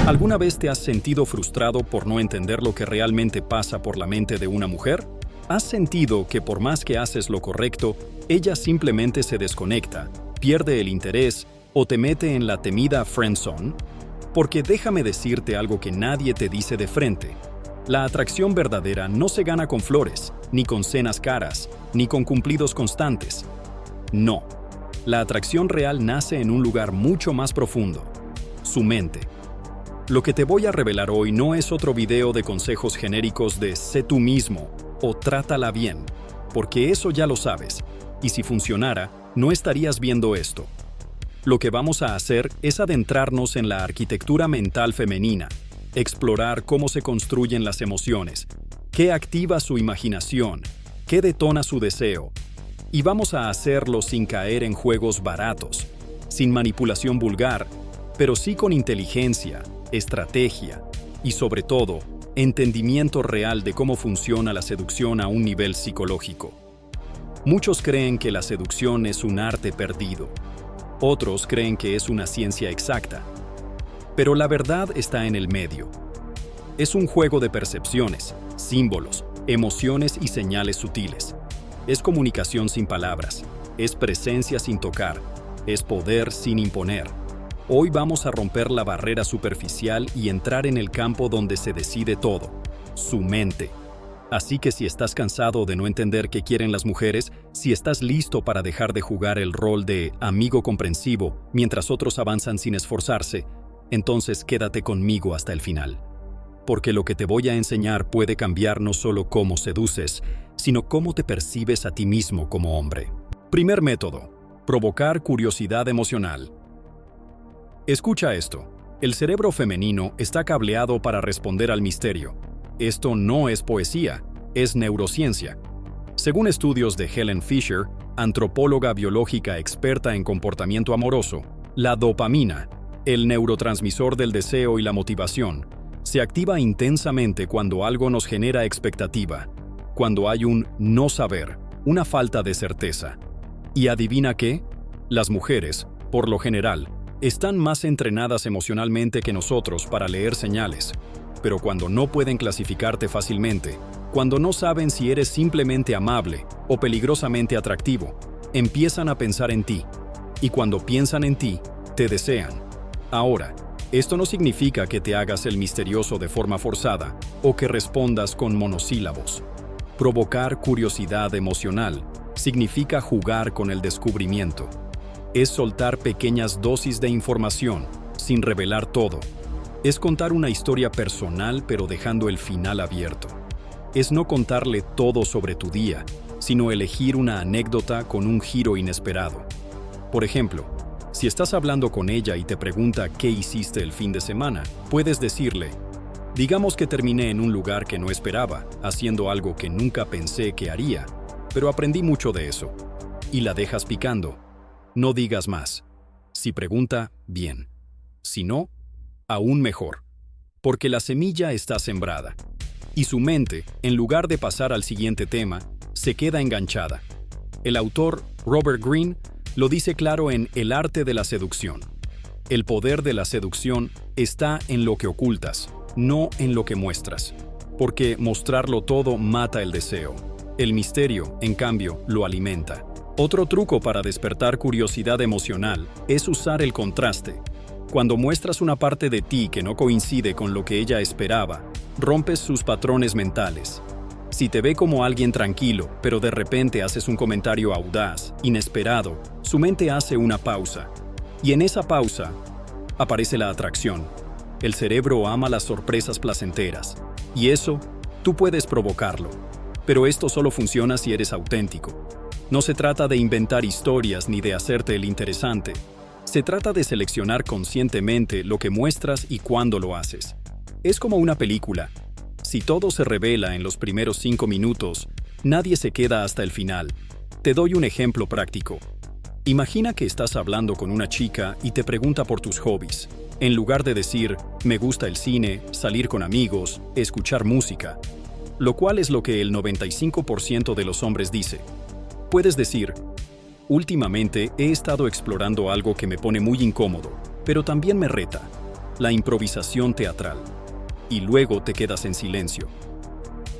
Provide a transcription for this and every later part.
¿Alguna vez te has sentido frustrado por no entender lo que realmente pasa por la mente de una mujer? ¿Has sentido que por más que haces lo correcto, ella simplemente se desconecta, pierde el interés o te mete en la temida friendzone? Porque déjame decirte algo que nadie te dice de frente. La atracción verdadera no se gana con flores, ni con cenas caras, ni con cumplidos constantes. No. La atracción real nace en un lugar mucho más profundo: su mente. Lo que te voy a revelar hoy no es otro video de consejos genéricos de sé tú mismo o trátala bien, porque eso ya lo sabes, y si funcionara, no estarías viendo esto. Lo que vamos a hacer es adentrarnos en la arquitectura mental femenina, explorar cómo se construyen las emociones, qué activa su imaginación, qué detona su deseo, y vamos a hacerlo sin caer en juegos baratos, sin manipulación vulgar, pero sí con inteligencia, estrategia y, sobre todo, entendimiento real de cómo funciona la seducción a un nivel psicológico. Muchos creen que la seducción es un arte perdido. Otros creen que es una ciencia exacta. Pero la verdad está en el medio. Es un juego de percepciones, símbolos, emociones y señales sutiles. Es comunicación sin palabras, es presencia sin tocar, es poder sin imponer. Hoy vamos a romper la barrera superficial y entrar en el campo donde se decide todo: su mente. Así que si estás cansado de no entender qué quieren las mujeres, si estás listo para dejar de jugar el rol de amigo comprensivo mientras otros avanzan sin esforzarse, entonces quédate conmigo hasta el final. Porque lo que te voy a enseñar puede cambiar no solo cómo seduces, sino cómo te percibes a ti mismo como hombre. Primer método: provocar curiosidad emocional. Escucha esto. El cerebro femenino está cableado para responder al misterio. Esto no es poesía, es neurociencia. Según estudios de Helen Fisher, antropóloga biológica experta en comportamiento amoroso, la dopamina, el neurotransmisor del deseo y la motivación, se activa intensamente cuando algo nos genera expectativa, cuando hay un no saber, una falta de certeza. ¿Y adivina qué? Las mujeres, por lo general, están más entrenadas emocionalmente que nosotros para leer señales, pero cuando no pueden clasificarte fácilmente, cuando no saben si eres simplemente amable o peligrosamente atractivo, empiezan a pensar en ti, y cuando piensan en ti, te desean. Ahora, esto no significa que te hagas el misterioso de forma forzada o que respondas con monosílabos. Provocar curiosidad emocional significa jugar con el descubrimiento. Es soltar pequeñas dosis de información, sin revelar todo. Es contar una historia personal pero dejando el final abierto. Es no contarle todo sobre tu día, sino elegir una anécdota con un giro inesperado. Por ejemplo, si estás hablando con ella y te pregunta qué hiciste el fin de semana, puedes decirle: digamos que terminé en un lugar que no esperaba, haciendo algo que nunca pensé que haría, pero aprendí mucho de eso. Y la dejas picando. No digas más. Si pregunta, bien. Si no, aún mejor. Porque la semilla está sembrada. Y su mente, en lugar de pasar al siguiente tema, se queda enganchada. El autor, Robert Greene, lo dice claro en El arte de la seducción. El poder de la seducción está en lo que ocultas, no en lo que muestras. Porque mostrarlo todo mata el deseo. El misterio, en cambio, lo alimenta. Otro truco para despertar curiosidad emocional es usar el contraste. Cuando muestras una parte de ti que no coincide con lo que ella esperaba, rompes sus patrones mentales. Si te ve como alguien tranquilo, pero de repente haces un comentario audaz, inesperado, su mente hace una pausa. Y en esa pausa, aparece la atracción. El cerebro ama las sorpresas placenteras. Y eso, tú puedes provocarlo. Pero esto solo funciona si eres auténtico. No se trata de inventar historias ni de hacerte el interesante. Se trata de seleccionar conscientemente lo que muestras y cuándo lo haces. Es como una película. Si todo se revela en los primeros 5 minutos, nadie se queda hasta el final. Te doy un ejemplo práctico. Imagina que estás hablando con una chica y te pregunta por tus hobbies. En lugar de decir, me gusta el cine, salir con amigos, escuchar música, lo cual es lo que el 95% de los hombres dice. Puedes decir: últimamente he estado explorando algo que me pone muy incómodo, pero también me reta. la improvisación teatral. Y luego te quedas en silencio.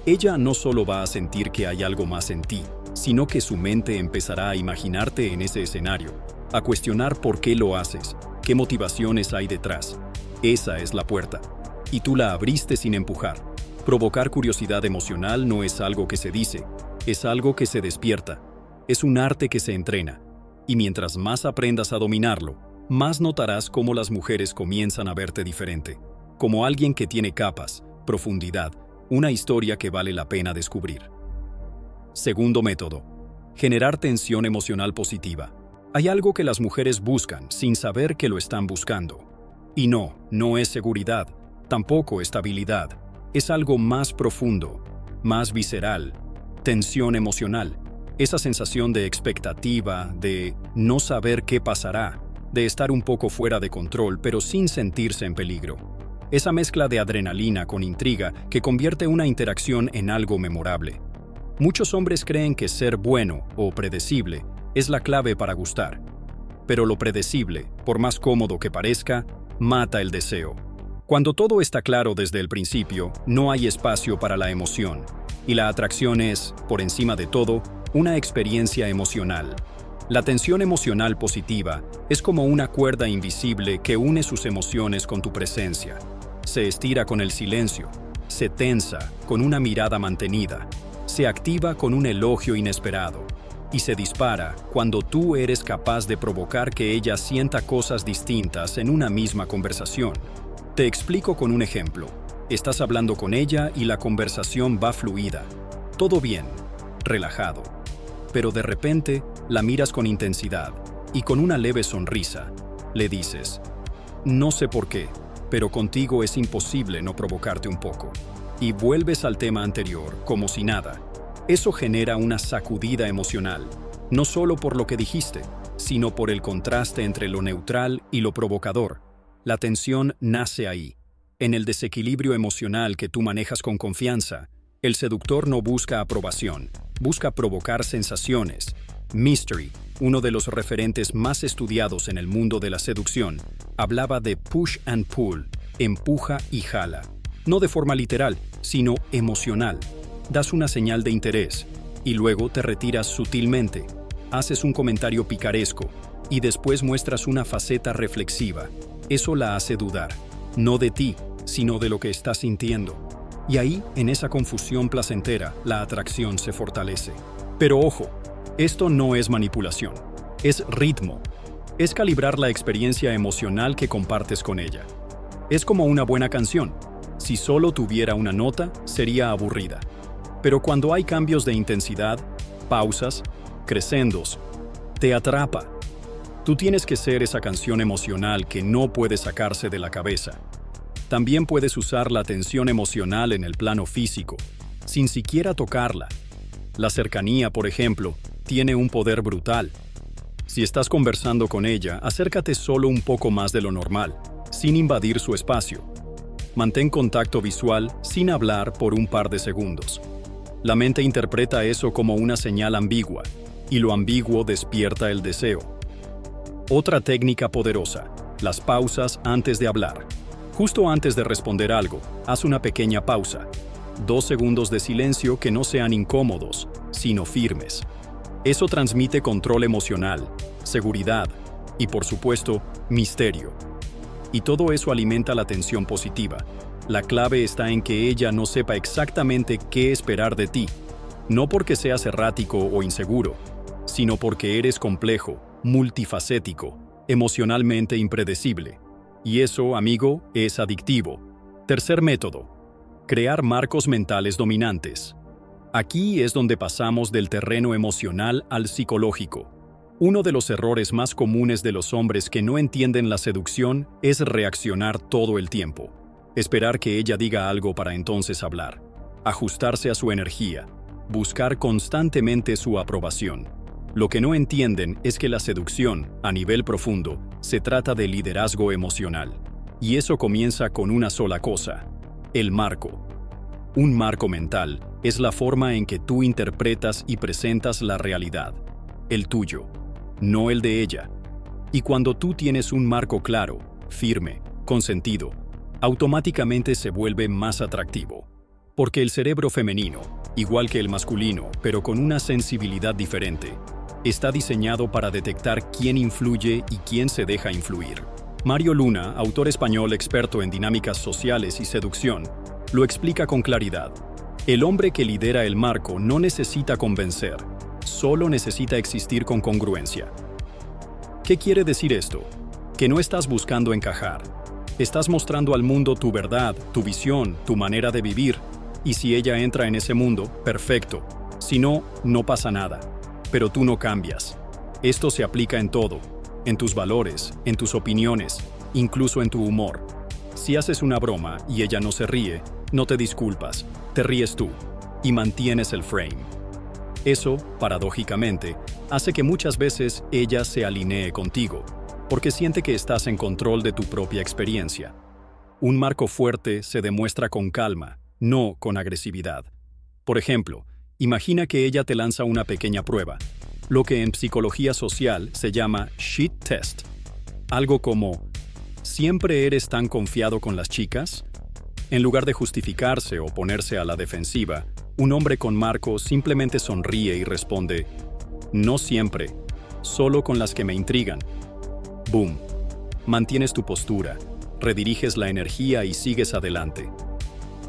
Ella no solo va a sentir que hay algo más en ti, sino que su mente empezará a imaginarte en ese escenario, a cuestionar por qué lo haces, qué motivaciones hay detrás. Esa es la puerta. Y tú la abriste sin empujar. Provocar curiosidad emocional no es algo que se dice, es algo que se despierta. Es un arte que se entrena. Y mientras más aprendas a dominarlo, más notarás cómo las mujeres comienzan a verte diferente, como alguien que tiene capas, profundidad, una historia que vale la pena descubrir. Segundo método. Generar tensión emocional positiva. Hay algo que las mujeres buscan sin saber que lo están buscando. Y no es seguridad, tampoco estabilidad. Es algo más profundo, más visceral. Tensión emocional. Esa sensación de expectativa, de no saber qué pasará, de estar un poco fuera de control, pero sin sentirse en peligro. Esa mezcla de adrenalina con intriga que convierte una interacción en algo memorable. Muchos hombres creen que ser bueno o predecible es la clave para gustar. Pero lo predecible, por más cómodo que parezca, mata el deseo. Cuando todo está claro desde el principio, no hay espacio para la emoción. Y la atracción es, por encima de todo, una experiencia emocional. La tensión emocional positiva es como una cuerda invisible que une sus emociones con tu presencia. Se estira con el silencio, se tensa con una mirada mantenida, se activa con un elogio inesperado y se dispara cuando tú eres capaz de provocar que ella sienta cosas distintas en una misma conversación. Te explico con un ejemplo. Estás hablando con ella y la conversación va fluida. Todo bien, relajado. Pero de repente la miras con intensidad y con una leve sonrisa. Le dices, no sé por qué, pero contigo es imposible no provocarte un poco. Y vuelves al tema anterior, como si nada. Eso genera una sacudida emocional, no solo por lo que dijiste, sino por el contraste entre lo neutral y lo provocador. La tensión nace ahí, en el desequilibrio emocional que tú manejas con confianza. El seductor no busca aprobación, busca provocar sensaciones. Mystery, uno de los referentes más estudiados en el mundo de la seducción, hablaba de push and pull, empuja y jala. No de forma literal, sino emocional. Das una señal de interés y luego te retiras sutilmente. Haces un comentario picaresco y después muestras una faceta reflexiva. Eso la hace dudar, no de ti, sino de lo que estás sintiendo. Y ahí, en esa confusión placentera, la atracción se fortalece. Pero ojo, esto no es manipulación, es ritmo. Es calibrar la experiencia emocional que compartes con ella. Es como una buena canción. Si solo tuviera una nota, sería aburrida. Pero cuando hay cambios de intensidad, pausas, crescendos, te atrapa. Tú tienes que ser esa canción emocional que no puede sacarse de la cabeza. También puedes usar la tensión emocional en el plano físico, sin siquiera tocarla. La cercanía, por ejemplo, tiene un poder brutal. Si estás conversando con ella, acércate solo un poco más de lo normal, sin invadir su espacio. Mantén contacto visual sin hablar por un par de segundos. La mente interpreta eso como una señal ambigua, y lo ambiguo despierta el deseo. Otra técnica poderosa, las pausas antes de hablar. Justo antes de responder algo, haz una pequeña pausa. 2 segundos de silencio que no sean incómodos, sino firmes. Eso transmite control emocional, seguridad y, por supuesto, misterio. Y todo eso alimenta la tensión positiva. La clave está en que ella no sepa exactamente qué esperar de ti, no porque seas errático o inseguro, sino porque eres complejo, multifacético, emocionalmente impredecible. Y eso, amigo, es adictivo. Tercer método. Crear marcos mentales dominantes. Aquí es donde pasamos del terreno emocional al psicológico. Uno de los errores más comunes de los hombres que no entienden la seducción es reaccionar todo el tiempo. Esperar que ella diga algo para entonces hablar. Ajustarse a su energía. Buscar constantemente su aprobación. Lo que no entienden es que la seducción, a nivel profundo, se trata de liderazgo emocional. Y eso comienza con una sola cosa: el marco. Un marco mental es la forma en que tú interpretas y presentas la realidad. El tuyo, no el de ella. Y cuando tú tienes un marco claro, firme, con sentido, automáticamente se vuelve más atractivo. Porque el cerebro femenino, igual que el masculino, pero con una sensibilidad diferente, está diseñado para detectar quién influye y quién se deja influir. Mario Luna, autor español experto en dinámicas sociales y seducción, lo explica con claridad. El hombre que lidera el marco no necesita convencer, solo necesita existir con congruencia. ¿Qué quiere decir esto? Que no estás buscando encajar. Estás mostrando al mundo tu verdad, tu visión, tu manera de vivir. Y si ella entra en ese mundo, perfecto. Si no, no pasa nada. Pero tú no cambias. Esto se aplica en todo. En tus valores, en tus opiniones, incluso en tu humor. Si haces una broma y ella no se ríe, no te disculpas, te ríes tú y mantienes el frame. Eso, paradójicamente, hace que muchas veces ella se alinee contigo, porque siente que estás en control de tu propia experiencia. Un marco fuerte se demuestra con calma, no con agresividad. Por ejemplo, imagina que ella te lanza una pequeña prueba, lo que en psicología social se llama shit test. Algo como, ¿siempre eres tan confiado con las chicas? En lugar de justificarse o ponerse a la defensiva, un hombre con marco simplemente sonríe y responde, no siempre, solo con las que me intrigan. Boom. Mantienes tu postura, rediriges la energía y sigues adelante.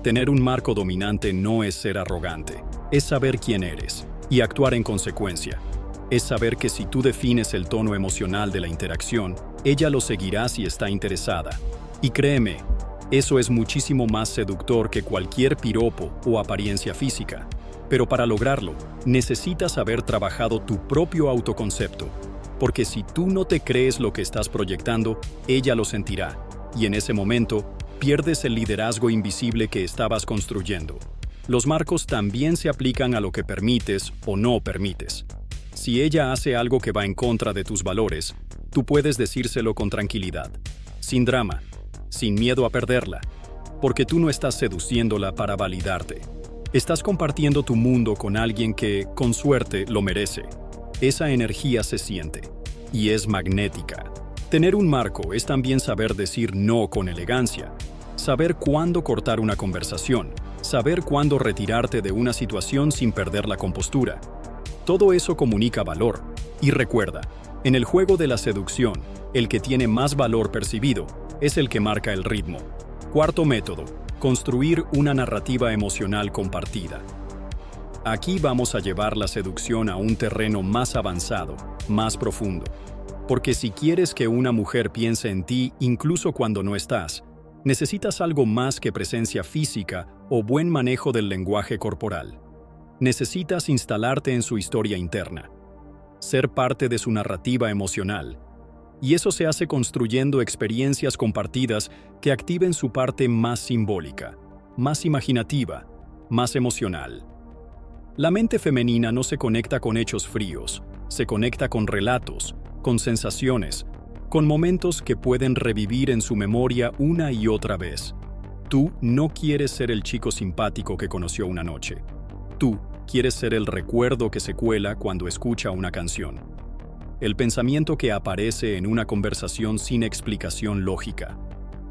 Tener un marco dominante no es ser arrogante, es saber quién eres y actuar en consecuencia. Es saber que si tú defines el tono emocional de la interacción, ella lo seguirá si está interesada. Y créeme, eso es muchísimo más seductor que cualquier piropo o apariencia física. Pero para lograrlo, necesitas haber trabajado tu propio autoconcepto. Porque si tú no te crees lo que estás proyectando, ella lo sentirá. Y en ese momento, pierdes el liderazgo invisible que estabas construyendo. Los marcos también se aplican a lo que permites o no permites. Si ella hace algo que va en contra de tus valores, tú puedes decírselo con tranquilidad, sin drama, sin miedo a perderla, porque tú no estás seduciéndola para validarte. Estás compartiendo tu mundo con alguien que, con suerte, lo merece. Esa energía se siente, y es magnética. Tener un marco es también saber decir no con elegancia, saber cuándo cortar una conversación, saber cuándo retirarte de una situación sin perder la compostura. Todo eso comunica valor. Y recuerda, en el juego de la seducción, el que tiene más valor percibido es el que marca el ritmo. Cuarto método, construir una narrativa emocional compartida. Aquí vamos a llevar la seducción a un terreno más avanzado, más profundo. Porque si quieres que una mujer piense en ti incluso cuando no estás, necesitas algo más que presencia física o buen manejo del lenguaje corporal. Necesitas instalarte en su historia interna, ser parte de su narrativa emocional. Y eso se hace construyendo experiencias compartidas que activen su parte más simbólica, más imaginativa, más emocional. La mente femenina no se conecta con hechos fríos, se conecta con relatos, con sensaciones, con momentos que pueden revivir en su memoria una y otra vez. Tú no quieres ser el chico simpático que conoció una noche. Tú quieres ser el recuerdo que se cuela cuando escucha una canción. El pensamiento que aparece en una conversación sin explicación lógica.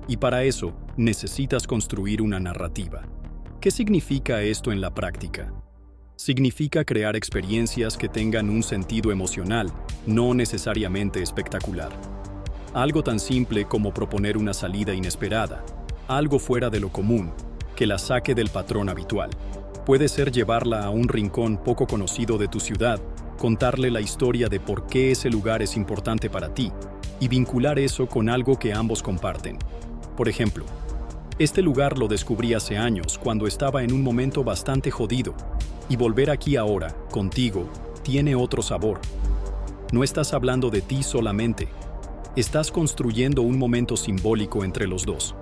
Y para eso necesitas construir una narrativa. ¿Qué significa esto en la práctica? Significa crear experiencias que tengan un sentido emocional, no necesariamente espectacular. Algo tan simple como proponer una salida inesperada, algo fuera de lo común, que la saque del patrón habitual. Puede ser llevarla a un rincón poco conocido de tu ciudad, contarle la historia de por qué ese lugar es importante para ti y vincular eso con algo que ambos comparten. Por ejemplo, este lugar lo descubrí hace años cuando estaba en un momento bastante jodido y volver aquí ahora, contigo, tiene otro sabor. No estás hablando de ti solamente, estás construyendo un momento simbólico entre los dos.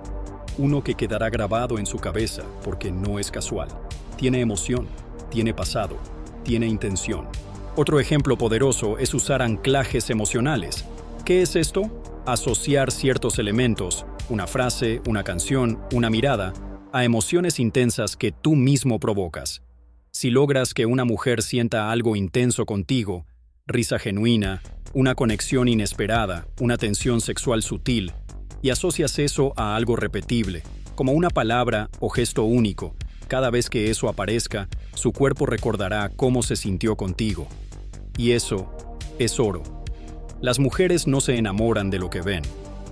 Uno que quedará grabado en su cabeza porque no es casual. Tiene emoción, tiene pasado, tiene intención. Otro ejemplo poderoso es usar anclajes emocionales. ¿Qué es esto? Asociar ciertos elementos, una frase, una canción, una mirada, a emociones intensas que tú mismo provocas. Si logras que una mujer sienta algo intenso contigo, risa genuina, una conexión inesperada, una tensión sexual sutil, y asocias eso a algo repetible, como una palabra o gesto único. Cada vez que eso aparezca, su cuerpo recordará cómo se sintió contigo. Y eso es oro. Las mujeres no se enamoran de lo que ven,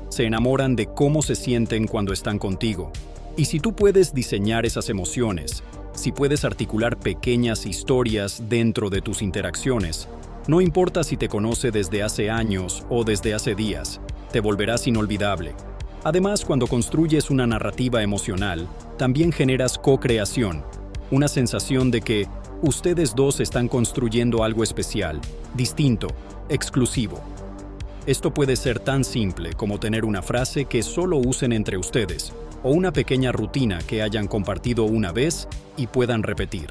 se enamoran de cómo se sienten cuando están contigo. Y si tú puedes diseñar esas emociones, si puedes articular pequeñas historias dentro de tus interacciones, no importa si te conoce desde hace años o desde hace días, te volverás inolvidable. Además, cuando construyes una narrativa emocional, también generas co-creación, una sensación de que ustedes dos están construyendo algo especial, distinto, exclusivo. Esto puede ser tan simple como tener una frase que solo usen entre ustedes, o una pequeña rutina que hayan compartido una vez y puedan repetir.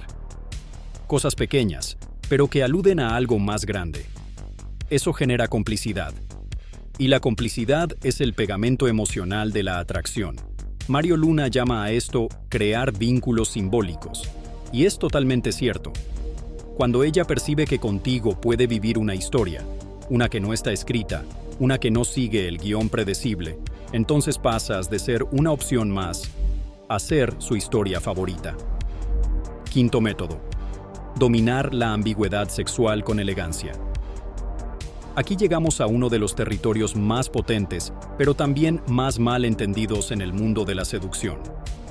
Cosas pequeñas, pero que aluden a algo más grande. Eso genera complicidad. Y la complicidad es el pegamento emocional de la atracción. Mario Luna llama a esto crear vínculos simbólicos. Y es totalmente cierto. Cuando ella percibe que contigo puede vivir una historia, una que no está escrita, una que no sigue el guión predecible, entonces pasas de ser una opción más a ser su historia favorita. Quinto método. Dominar la ambigüedad sexual con elegancia. Aquí llegamos a uno de los territorios más potentes, pero también más mal entendidos en el mundo de la seducción.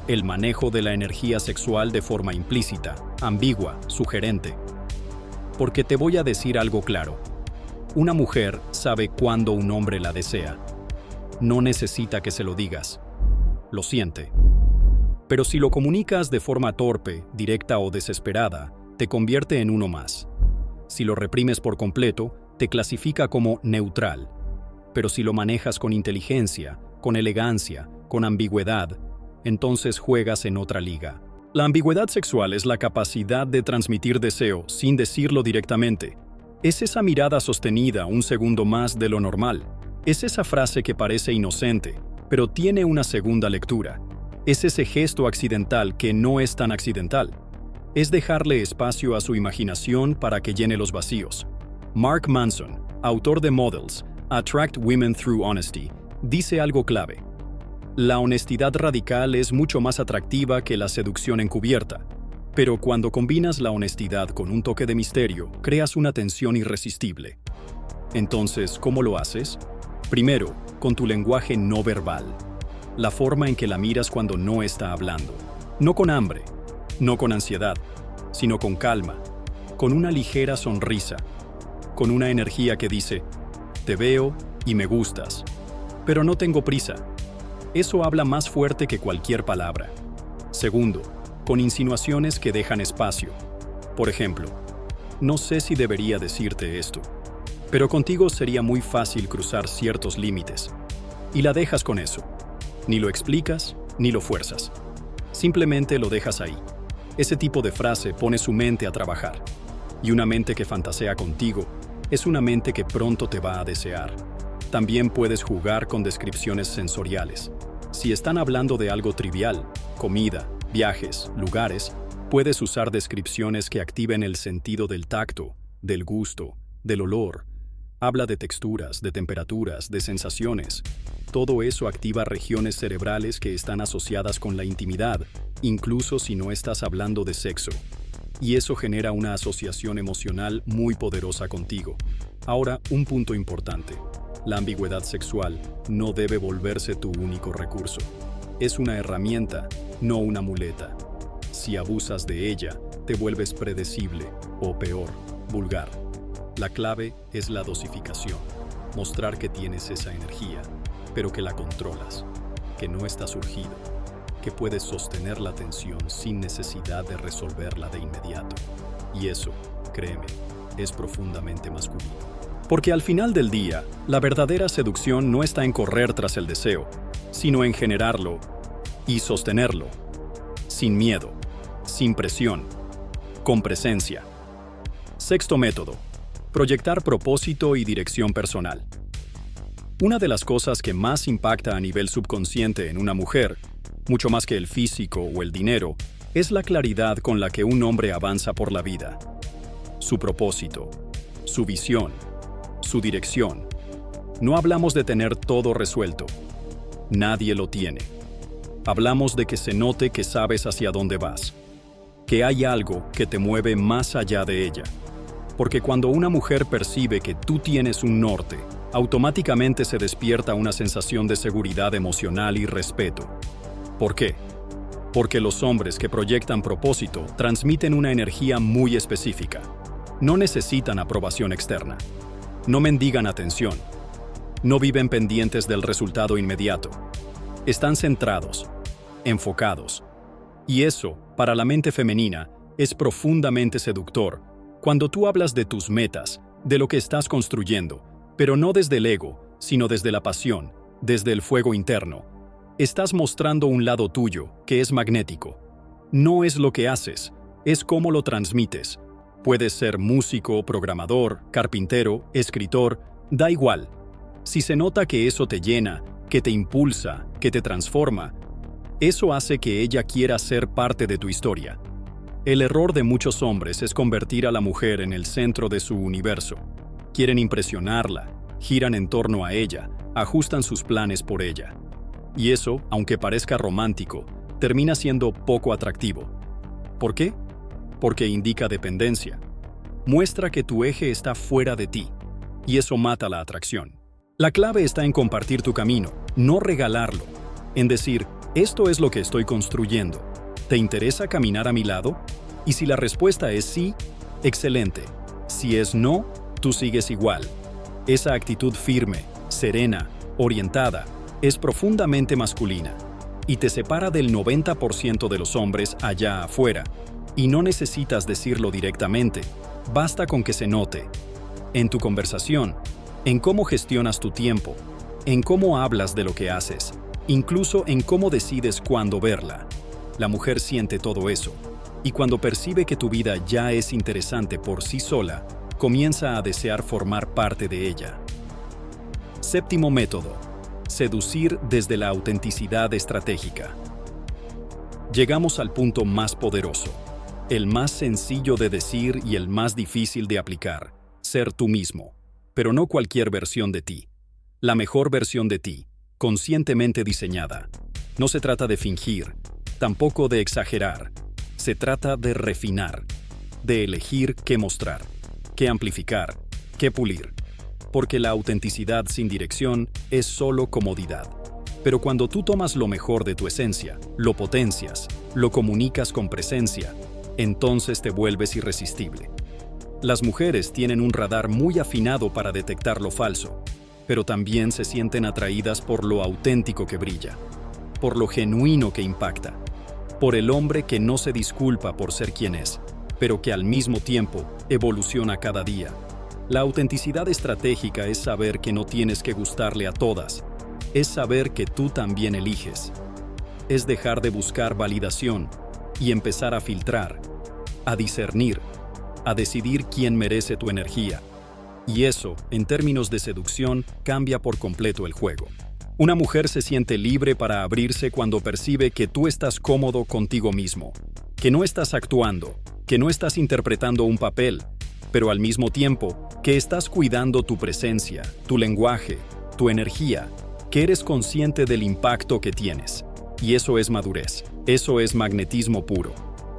El manejo de la energía sexual de forma implícita, ambigua, sugerente. Porque te voy a decir algo claro. Una mujer sabe cuándo un hombre la desea. No necesita que se lo digas. Lo siente. Pero si lo comunicas de forma torpe, directa o desesperada, te convierte en uno más. Si lo reprimes por completo, te clasifica como neutral. Pero si lo manejas con inteligencia, con elegancia, con ambigüedad, entonces juegas en otra liga. La ambigüedad sexual es la capacidad de transmitir deseo sin decirlo directamente. Es esa mirada sostenida un segundo más de lo normal. Es esa frase que parece inocente, pero tiene una segunda lectura. Es ese gesto accidental que no es tan accidental. Es dejarle espacio a su imaginación para que llene los vacíos. Mark Manson, autor de Models, Attract Women Through Honesty, dice algo clave. La honestidad radical es mucho más atractiva que la seducción encubierta. Pero cuando combinas la honestidad con un toque de misterio, creas una tensión irresistible. Entonces, ¿cómo lo haces? Primero, con tu lenguaje no verbal. La forma en que la miras cuando no está hablando. No con hambre, no con ansiedad, sino con calma, con una ligera sonrisa, con una energía que dice, te veo y me gustas, pero no tengo prisa. Eso habla más fuerte que cualquier palabra. Segundo, con insinuaciones que dejan espacio. Por ejemplo, no sé si debería decirte esto, pero contigo sería muy fácil cruzar ciertos límites. Y la dejas con eso. Ni lo explicas, ni lo fuerzas. Simplemente lo dejas ahí. Ese tipo de frase pone su mente a trabajar. Y una mente que fantasea contigo es una mente que pronto te va a desear. También puedes jugar con descripciones sensoriales. Si están hablando de algo trivial, comida, viajes, lugares, puedes usar descripciones que activen el sentido del tacto, del gusto, del olor. Habla de texturas, de temperaturas, de sensaciones. Todo eso activa regiones cerebrales que están asociadas con la intimidad, incluso si no estás hablando de sexo. Y eso genera una asociación emocional muy poderosa contigo. Ahora, un punto importante. La ambigüedad sexual no debe volverse tu único recurso. Es una herramienta, no una muleta. Si abusas de ella, te vuelves predecible o peor, vulgar. La clave es la dosificación. Mostrar que tienes esa energía, pero que la controlas, que no está surgido, que puedes sostener la tensión sin necesidad de resolverla de inmediato. Y eso, créeme, es profundamente masculino. Porque al final del día, la verdadera seducción no está en correr tras el deseo, sino en generarlo y sostenerlo, sin miedo, sin presión, con presencia. Sexto método: proyectar propósito y dirección personal. Una de las cosas que más impacta a nivel subconsciente en una mujer, mucho más que el físico o el dinero, es la claridad con la que un hombre avanza por la vida. Su propósito, su visión, su dirección. No hablamos de tener todo resuelto. Nadie lo tiene. Hablamos de que se note que sabes hacia dónde vas, que hay algo que te mueve más allá de ella. Porque cuando una mujer percibe que tú tienes un norte, automáticamente se despierta una sensación de seguridad emocional y respeto. ¿Por qué? Porque los hombres que proyectan propósito transmiten una energía muy específica. No necesitan aprobación externa. No mendigan atención. No viven pendientes del resultado inmediato. Están centrados, enfocados. Y eso, para la mente femenina, es profundamente seductor cuando tú hablas de tus metas, de lo que estás construyendo, pero no desde el ego, sino desde la pasión, desde el fuego interno. Estás mostrando un lado tuyo, que es magnético. No es lo que haces, es cómo lo transmites. Puedes ser músico, programador, carpintero, escritor, da igual. Si se nota que eso te llena, que te impulsa, que te transforma, eso hace que ella quiera ser parte de tu historia. El error de muchos hombres es convertir a la mujer en el centro de su universo. Quieren impresionarla, giran en torno a ella, ajustan sus planes por ella. Y eso, aunque parezca romántico, termina siendo poco atractivo. ¿Por qué? Porque indica dependencia. Muestra que tu eje está fuera de ti, y eso mata la atracción. La clave está en compartir tu camino, no regalarlo. En decir, esto es lo que estoy construyendo. ¿Te interesa caminar a mi lado? Y si la respuesta es sí, excelente. Si es no, tú sigues igual. Esa actitud firme, serena, orientada, es profundamente masculina y te separa del 90% de los hombres allá afuera. Y no necesitas decirlo directamente, basta con que se note. En tu conversación, en cómo gestionas tu tiempo, en cómo hablas de lo que haces, incluso en cómo decides cuándo verla. La mujer siente todo eso, y cuando percibe que tu vida ya es interesante por sí sola, comienza a desear formar parte de ella. Séptimo método: seducir desde la autenticidad estratégica. Llegamos al punto más poderoso, el más sencillo de decir y el más difícil de aplicar: ser tú mismo, pero no cualquier versión de ti. La mejor versión de ti, conscientemente diseñada. No se trata de fingir, tampoco de exagerar. Se trata de refinar, de elegir qué mostrar, qué amplificar, qué pulir. Porque la autenticidad sin dirección es solo comodidad. Pero cuando tú tomas lo mejor de tu esencia, lo potencias, lo comunicas con presencia, entonces te vuelves irresistible. Las mujeres tienen un radar muy afinado para detectar lo falso, pero también se sienten atraídas por lo auténtico que brilla, por lo genuino que impacta, por el hombre que no se disculpa por ser quien es, pero que al mismo tiempo evoluciona cada día. La autenticidad estratégica es saber que no tienes que gustarle a todas, es saber que tú también eliges. Es dejar de buscar validación y empezar a filtrar, a discernir, a decidir quién merece tu energía. Y eso, en términos de seducción, cambia por completo el juego. Una mujer se siente libre para abrirse cuando percibe que tú estás cómodo contigo mismo, que no estás actuando, que no estás interpretando un papel, pero al mismo tiempo que estás cuidando tu presencia, tu lenguaje, tu energía, que eres consciente del impacto que tienes. Y eso es madurez, eso es magnetismo puro.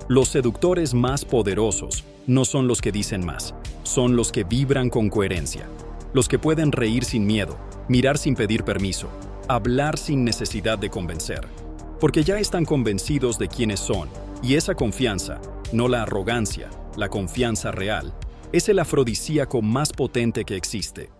Los seductores más poderosos no son los que dicen más, son los que vibran con coherencia, los que pueden reír sin miedo, mirar sin pedir permiso, hablar sin necesidad de convencer, porque ya están convencidos de quiénes son, y esa confianza, no la arrogancia, la confianza real, es el afrodisíaco más potente que existe.